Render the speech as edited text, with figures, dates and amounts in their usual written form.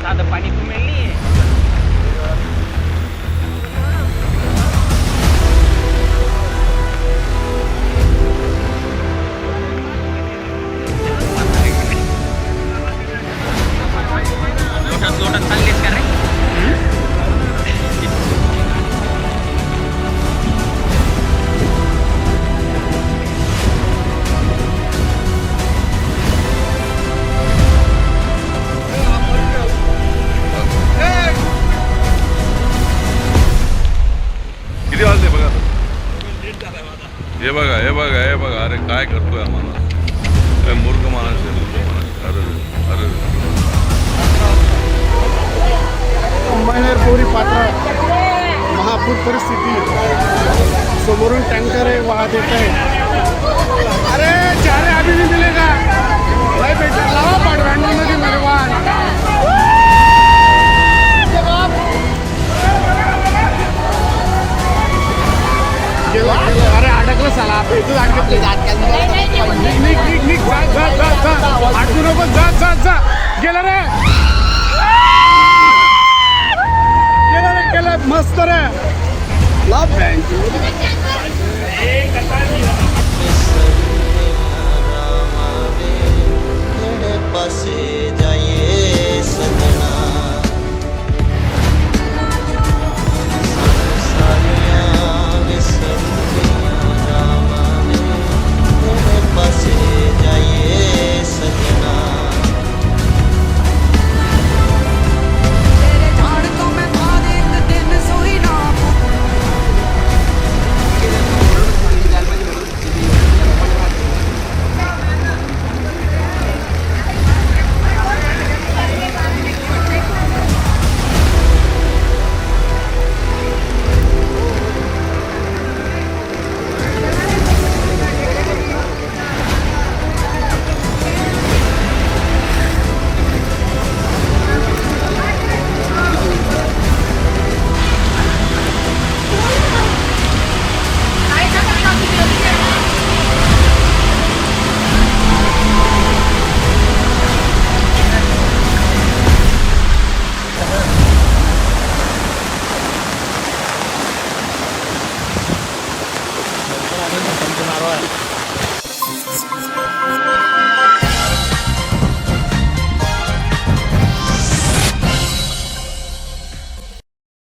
साधं पाणी पण मिळली. लोटात चाललेत का रे? किती वाजले बघा. हे बघा हे बघा हे बघा. अरे काय करतोय आम्हाला मूर्ख माणूस आहे, मूर्ख माणूस. अरे अरे अंबानेर-बोरी पात्र महापूर परिस्थिती. समोरून टँकर आहे वाहत येत आहे. अरे चारे अभी नहीं मिलेगा. भाई बेटा लावा पाडवांडी मध्ये मेरे वाहन. अरे अडकलं साला. इथं अडकलं. निघ अडकू नको. जा गेलं रे. केलं मस्त रे. लाभ बँक पासे